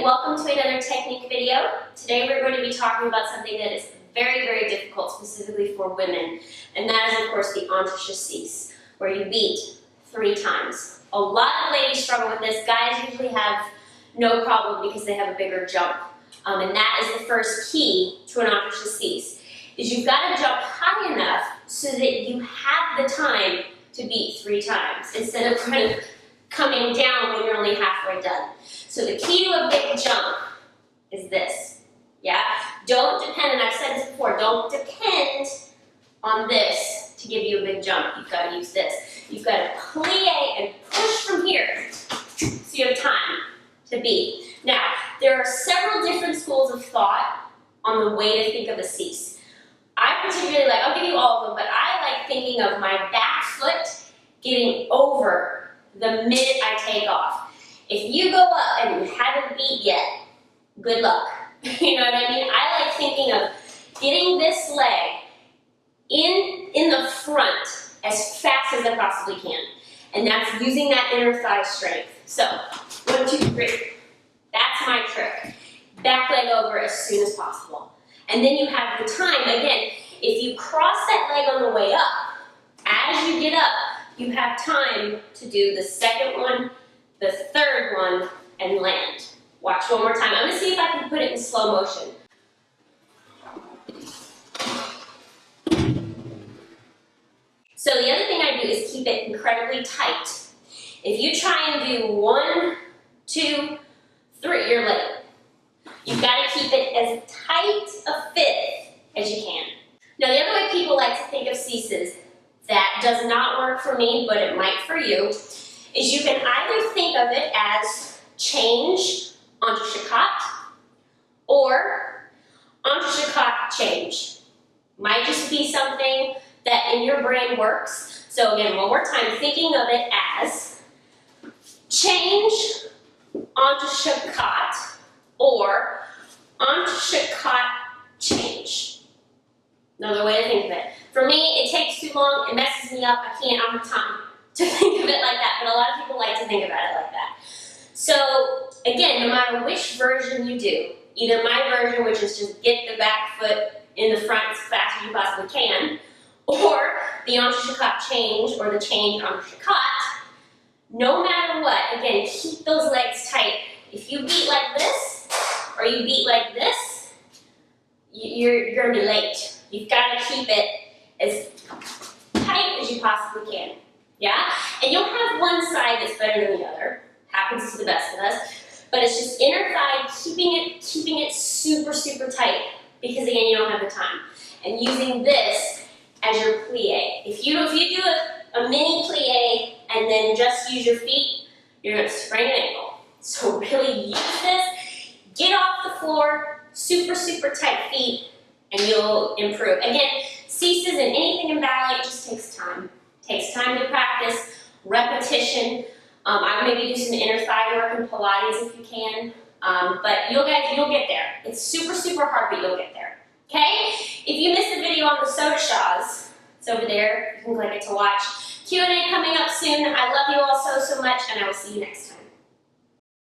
welcome to another technique video. Today we're going to be talking about something that is very, very difficult, specifically for women, and that is, of course, the Entrechat, where you beat 3 times. A lot of ladies struggle with this. Guys usually have no problem because they have a bigger jump, and that is the first key to an Entrechat, is you've got to jump high enough so that you have the time to beat 3 times, instead of kind of coming down when you're only halfway done. So the key to a big jump is this, yeah? Don't depend, and I've said this before, don't depend on this to give you a big jump. You've got to use this. You've got to plie and push from here so you have time to beat. Now, there are several different schools of thought on the way to think of a cease. I particularly like, I'll give you all of them, but I like thinking of my back foot getting over the minute I take off. If you go up and you haven't beat yet, good luck. You know what I mean? I like thinking of getting this leg in the front as fast as I possibly can. And that's using that inner thigh strength. So, 1, 2, 3. That's my trick. Back leg over as soon as possible. And then you have the time. Again, if you cross that leg on the way up, as you get up, you have time to do the second one, the third one, and land. Watch one more time. I'm gonna see if I can put it in slow motion. So the other thing I do is keep it incredibly tight. If you try and do 1, 2, 3, you're late. You've got to keep it as tight a fit as you can. Now the other way people like to think of ceases that does not work for me, but it might for you, is you can either think of it as change, Entrechat, or Entrechat change. Might just be something that in your brain works. So again, one more time, thinking of it as change, Entrechat, or Entrechat change. Another way to think of it. For me, it takes too long, it messes me up, I don't have time to think of it like that, but a lot of people like to think about it like that. So, again, no matter which version you do, either my version, which is just get the back foot in the front as fast as you possibly can, or the Entrechat change, or the change Entrechat, no matter what, again, keep those legs tight. If you beat like this, or you beat like this, you're going to be late. You've got to keep it as tight as you possibly can, yeah? And you'll have one side that's better than the other. Happens to the best of us. But it's just inner thigh, keeping it super, super tight, because again, you don't have the time. And using this as your plie. If you do a mini plie and then just use your feet, you're going to sprain an ankle. So really use this, get off the floor, super, super tight feet, and you'll improve. Again, ceases and anything in ballet, it just takes time. It takes time to practice, repetition. I would maybe do some inner thigh work and Pilates if you can. But you'll get there. It's super, super hard, but you'll get there. Okay? If you missed the video on the soda straws, it's over there. You can click it to watch. Q&A coming up soon. I love you all so, so much, and I will see you next time.